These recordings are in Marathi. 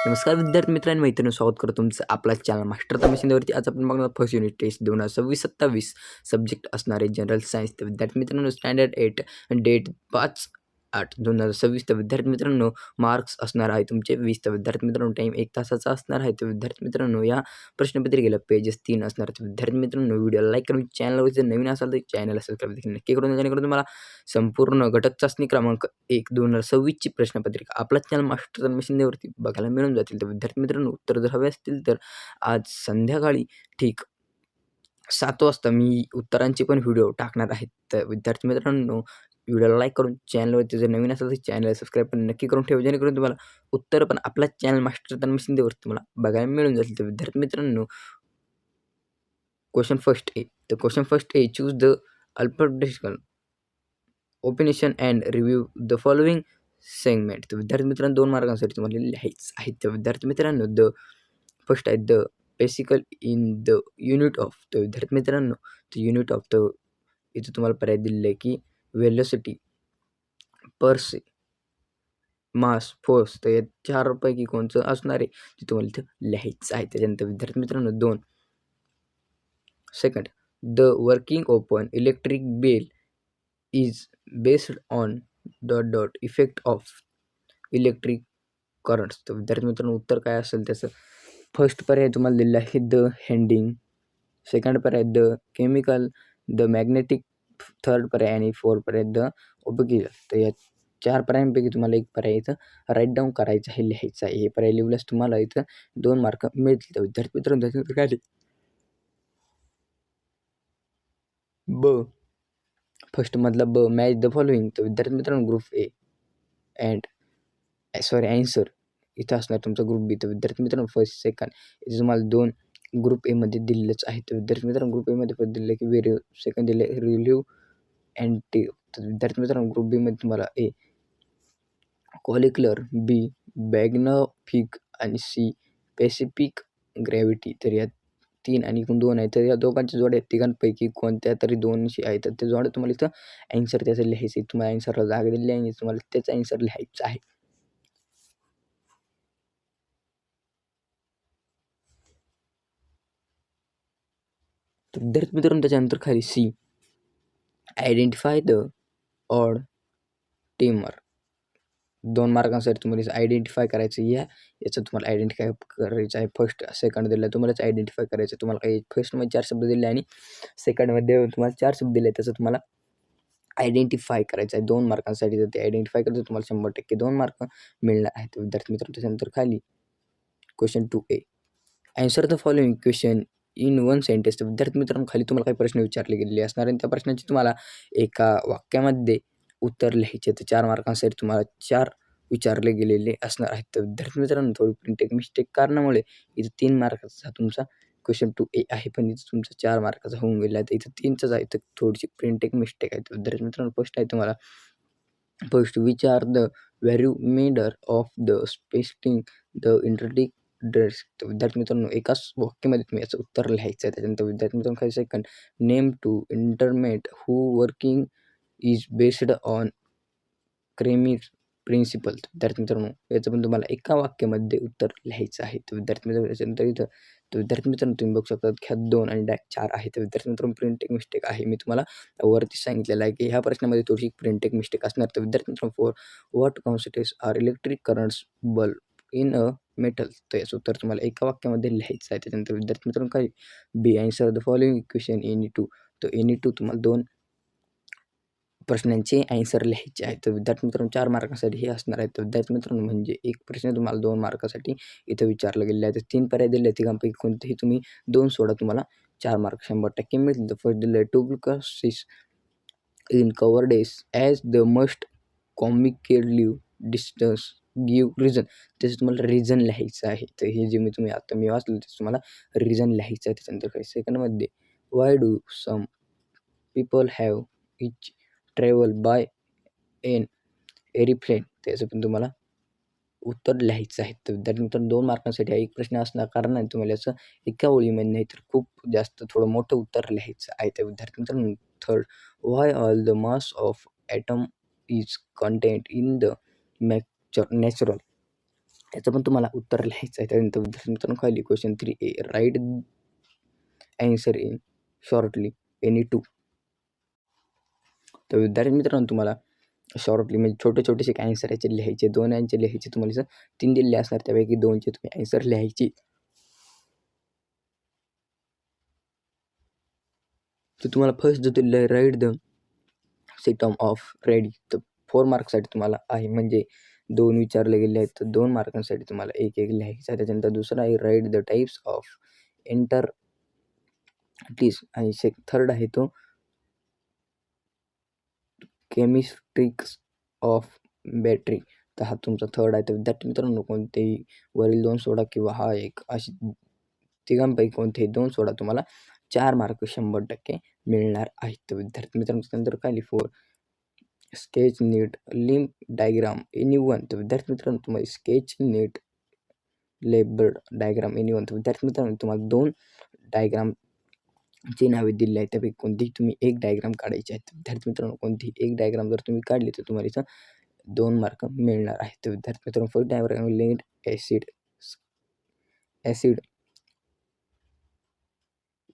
नमस्कार विद्यार्थी मित्रांनो, मैत्रिणी स्वागत करतो तुमचं आपला चॅनल मास्टर तमिशिंदेवरती. आज आपण बघणार फर्स्ट युनिट टेस्ट 2026-27 सब्जेक्ट असणारे जनरल सायन्स. तर विद्यार्थी मित्रांनो स्टँडर्ड 8 डेट 5/8/2026. तर विद्यार्थी मित्रांनो मार्क्स असणार आहे तुमचे 20. तर विद्यार्थी मित्रांनो टाईम 1 तासाचा असणार आहे. तर विद्यार्थी मित्रांनो या प्रश्नपत्रिकेला पेजेस 3 असणार. तर विद्यार्थी मित्रांनो व्हिडिओला लाईक करून चॅनलवर जर नवीन असाल तर चॅनलला सबस्क्राईब देखील नक्की करून, जेणेकरून तुम्हाला संपूर्ण घटक चाचणी क्रमांक 1/2026 ची प्रश्नपत्रिका आपला चॅनल मास्टर तन्मय बघायला मिळून जातील. तर विद्यार्थी मित्रांनो उत्तर जर हवे असतील तर आज संध्याकाळी ठीक 7 वाजता मी उत्तरांचे पण व्हिडिओ टाकणार आहेत. तर विद्यार्थी मित्रांनो व्हिडिओला लाईक करून चॅनलवरती जर नवीन असेल तर चॅनलला सबस्क्राईब पण नक्की करून ठेवा, जेणेकरून तुम्हाला उत्तर पण आपला चॅनल मास्टर तन्मय तुम्हाला बघायला मिळून जातील. तर विद्यार्थी मित्रांनो क्वेश्चन फर्स्ट ए. तर question first A, choose the alphabetical opinion and review the following segment. तर विद्यार्थी मित्रांनो 2 मार्कांसाठी तुम्हाला लिहायचं आहे. तर विद्यार्थी मित्रांनो द फर्स्ट आहे the basic in the unit of. तर विद्यार्थी मित्रांनो द युनिट ऑफ. तर इथे तुम्हाला पर्याय दिलेला आहे की वेलोसिटी, पर्से, मास, फोर्स. तर या 4 पैकी कोणचं असणार आहे ते तुम्हाला इथं लिहायचं आहे. त्याच्यानंतर विद्यार्थी मित्रांनो 2 second the working of an electric bell is based on effect of electric currents. तर विद्यार्थी मित्रांनो उत्तर काय असेल त्याचं फर्स्ट पर्याय तुम्हाला दिलेला आहे द हँडिंग, सेकंड पर्याय the chemical, the magnetic, third पर्याय आणि फोर्थ पर्याय द ओबेकिल. तर या 4 पर्यायांपैकी तुम्हाला एक पर्याय इथं राईट डाऊन करायचं आहे, लिहायचं आहे. हे पर्याय लिहिल्यास तुम्हाला इथं 2 मार्क मिळतील. तर विद्यार्थी मित्रांनो त्याच्यानंतर काय ब फर्स्ट मधला ब मॅच द फॉलोइंग. तर विद्यार्थी मित्रांनो ग्रुप ए अँड ॲन्सर इथं असणार तुमचा ग्रुप बी. तर विद्यार्थी मित्रांनो फर्स्ट सेकंड इथे तुम्हाला 2 ग्रुप एमध्ये दिलेलंच आहे. तर विद्यार्थी मित्रांनो ग्रुप एमध्ये पण दिलं की व्हेरी, सेकंड दिले रिव्ह्यू अँड टी. तर विद्यार्थी मित्रांनो ग्रुप बीमध्ये तुम्हाला ए कॉलिक्युलर, बी मॅग्निफिक आणि सी पॅसिफिक ग्रॅव्हिटी. तर या 3 आणि एकूण 2 आहेत. तर या दोघांच्या जोड्या तिघांपैकी कोणत्या तरी 2शी आहेत. तर ते जोड्या तुम्हाला इथं ॲन्सर त्याचं लिहायचं आहे. तुम्हाला ॲन्सरला जागा दिलेली आहे आणि तुम्हाला त्याचं ॲन्सर लिहायचं आहे. तर विद्यार्थी मित्रांनो त्याच्यानंतर खाली सी आयडेंटिफाय द ऑड टेमर. 2 मार्कांसाठी तुम्हाला आयडेंटिफाय करायचं याचं तुम्हाला आयडेंटिफाय करायचं आहे. फर्स्ट सेकंड दिलं तुम्हालाच आयडेंटिफाय करायचं. तुम्हाला काही फर्स्टमध्ये 4 शब्द दिले आणि सेकंडमध्ये तुम्हाला 4 शब्द दिले, त्याचं तुम्हाला आयडेंटिफाय करायचं आहे 2 मार्कांसाठी. तर ते आयडेंटिफाय करायचं तुम्हाला 100% 2 मार्क मिळणार आहेत. विद्यार्थी मित्रांनो त्याच्यानंतर खाली question 2A answer the following question in 1 sentence. तर विद्यार्थी मित्रांनो खाली तुम्हाला काही प्रश्न विचारले गेलेले असणार आणि त्या प्रश्नाची तुम्हाला एका वाक्यामध्ये उत्तर लिहायचे. तर 4 मार्कांसाठी तुम्हाला 4 विचारले गेलेले असणार आहेत. तर विद्यार्थी मित्रांनो थोडी प्रिंटिंग मिस्टेक कारणामुळे इथं 3 मार्काचा तुमचा क्वेश्चन 2A आहे, पण इथं तुमचा 4 मार्काचा होऊन गेला आहे. तर इथं 3चाच आहे. तर थोडीशी प्रिंटिंग मिस्टेक आहे. तर विद्यार्थी मित्रांनो फर्स्ट आहे तुम्हाला फर्स्ट विच आर द व्हॅल्युमेडर ऑफ द स्पेस्टिंग द इंटरडिक ड्रेस. तर विद्यार्थी मित्रांनो एकाच वाक्यामध्ये तुम्ही याचं उत्तर लिहायचं आहे. त्याच्यानंतर विद्यार्थी मित्रांनो काही सेकंड नेम टू इंटरमेट who working is based on क्रेमिक प्रिन्सिपल. विद्यार्थी मित्रांनो याचं पण तुम्हाला एका वाक्यामध्ये उत्तर लिहायचं आहे. तर विद्यार्थी मित्रांनो त्याच्यानंतर इथं तर विद्यार्थी मित्रांनो तुम्ही बघू शकता ह्यात 2 आणि डॅक 4 आहे. तर विद्यार्थी मित्रांनो प्रिंटिंग मिस्टेक आहे. मी तुम्हाला वरती सांगितलेलं आहे की ह्या प्रश्नामध्ये थोडीशी प्रिंटिंग मिस्टेक असणार. तर विद्यार्थी मित्रांनो for what constitutes are electric currents bulb in a metal. तर याचं उत्तर तुम्हाला एका वाक्यामध्ये लिहायचं आहे. त्याच्यानंतर विद्यार्थी मित्रांनो काय B answer the following equation any two. तर एनी टू तुम्हाला 2 प्रश्नांचे ॲन्सर लिहायचे आहेत. तर विद्यार्थी मित्रांनो 4 मार्कासाठी हे असणार आहेत. तर विद्यार्थी मित्रांनो म्हणजे एक प्रश्न तुम्हाला 2 मार्कासाठी इथं विचारला गेलेला आहे. तर 3 पर्याय दिले आहेत. तिघांपैकी कोणतेही तुम्ही 2 सोडा, तुम्हाला 4 मार्क 100% मिळतील. तर फर्स्ट दिलं आहे टू ग्लुकोसिस in cover days as the must communicative distance give reason. त्याचं तुम्हाला रिझन लिहायचं आहे. तर हे जे मी वाचलं त्याचं तुम्हाला रिझन लिहायचं आहे. त्याच्यानंतर काही सेकंडमध्ये why do some people have each travel by an aeroplane. त्याचं पण तुम्हाला उत्तर लिहायचं आहे. तर विद्यार्थी मित्रांनो 2 मार्कांसाठी हा एक प्रश्न असणार, कारण आहे तुम्हाला याचं एका ओळीमध्ये नाही तर खूप जास्त थोडं मोठं उत्तर लिहायचं आहे. तर विद्यार्थी मित्रांनो third why all the mass of atom is content in the natural त्याचं पण तुम्हाला उत्तर लिहायचं आहे. त्यानंतर विद्यार्थी मित्रांनो खाली question 3A write answer in shortly any two. तर विद्यार्थी मित्रांनो तुम्हाला शॉर्टली म्हणजे छोटे ॲन्सर याचे लिहायचे, 2 यांचे लिहायचे. तुम्हाला 3 दिलेले असणार त्यापैकी 2चे तुम्ही ॲन्सर लिहायची. तर तुम्हाला फर्स्ट जो दिलेलं आहे write the system of ready, तर 4 मार्क्ससाठी तुम्हाला आहे, म्हणजे 2 विचारले गेले आहेत तर 2 मार्कांसाठी तुम्हाला 1 लिहायचं आहे. त्याच्यानंतर दुसरा आहे राईट द टाईप्स ऑफ एंटरटीज आणि थर्ड आहे तो केमिस्ट्रिक्स ऑफ बॅटरी. तर हा तुमचा थर्ड आहे. तर विद्यार्थी मित्रांनो कोणतेही वरील 2 सोडा किंवा हा एक, अशी तिघांपैकी कोणतेही 2 सोडा, तुम्हाला 4 मार्क 100% मिळणार आहेत. तर विद्यार्थी मित्रांनो त्यानंतर काय लिहू, स्केच नीट लिंब डायग्राम एनीवन. तर विद्यार्थी मित्रांनो तुम्हाला स्केच नीट लेबर्ड डायग्राम एनीवन. तर विद्यार्थी मित्रांनो तुम्हाला 2 डायग्रामची नावे दिली आहेत, त्यापैकी कोणतीही तुम्ही एक डायग्राम काढायची आहे. तर विद्यार्थी मित्रांनो कोणतीही एक डायग्राम जर तुम्ही काढली तर तुम्हाला इथं 2 मार्क मिळणार आहेत. तर विद्यार्थी मित्रांनो फर्स्ट डायग्राम लेड ॲसिड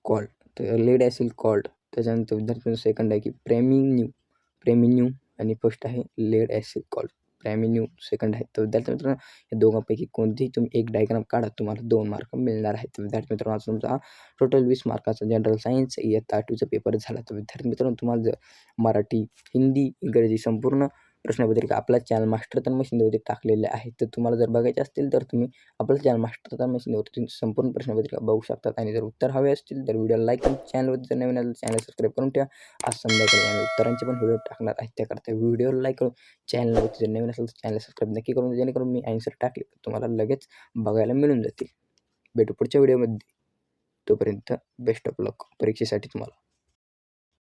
कॉल्ड, तर लेड ॲसिड कॉल्ड. त्याच्यानंतर विद्यार्थी सेकंड आहे की प्रेमिन्यू आणि फर्स्ट आहे लेड ॲसिड कॉल्ड प्रेमिन्यू सेकंड आहे. तर विद्यार्थी मित्रांनो या दोघांपैकी कोणतीही तुम्ही एक डायग्राम काढा, तुम्हाला 2 मार्क मिळणार आहेत. तर विद्यार्थी मित्रांनो आज तुमचा टोटल 20 मार्काचा जनरल सायन्स इयत्ता 8वीचा पेपर झाला. तर विद्यार्थी मित्रांनो तुम्हाला जर मराठी, हिंदी, इंग्रजी संपूर्ण प्रश्नपत्रिका आपला चॅनल मास्टर तन्मय शिंदेवरती टाकलेले आहेत. तर तुम्हाला जर बघायचे असतील तर तुम्ही आपलं चॅनल मास्टर तन्मय शिंदेवरती संपूर्ण प्रश्नपत्रिका बघू शकतात. आणि जर उत्तर हवे असतील तर व्हिडिओला लाईक करून चॅनलवरती जर नवीन आलं चॅनल सबस्क्राईब करून ठेवा. आज संध्याकाळी आम्ही उत्तरांचे पण व्हिडिओ टाकणार आहेत. त्याकरता व्हिडिओला लाईक करून चॅनलवरती जर नवीन असेल तर चॅनल सबस्क्राईब नक्की करून, जेणेकरून मी ॲन्सर टाकले तर तुम्हाला लगेच बघायला मिळून जातील. भेटू पुढच्या व्हिडिओमध्ये. तोपर्यंत बेस्ट ऑफ लक परीक्षेसाठी तुम्हाला.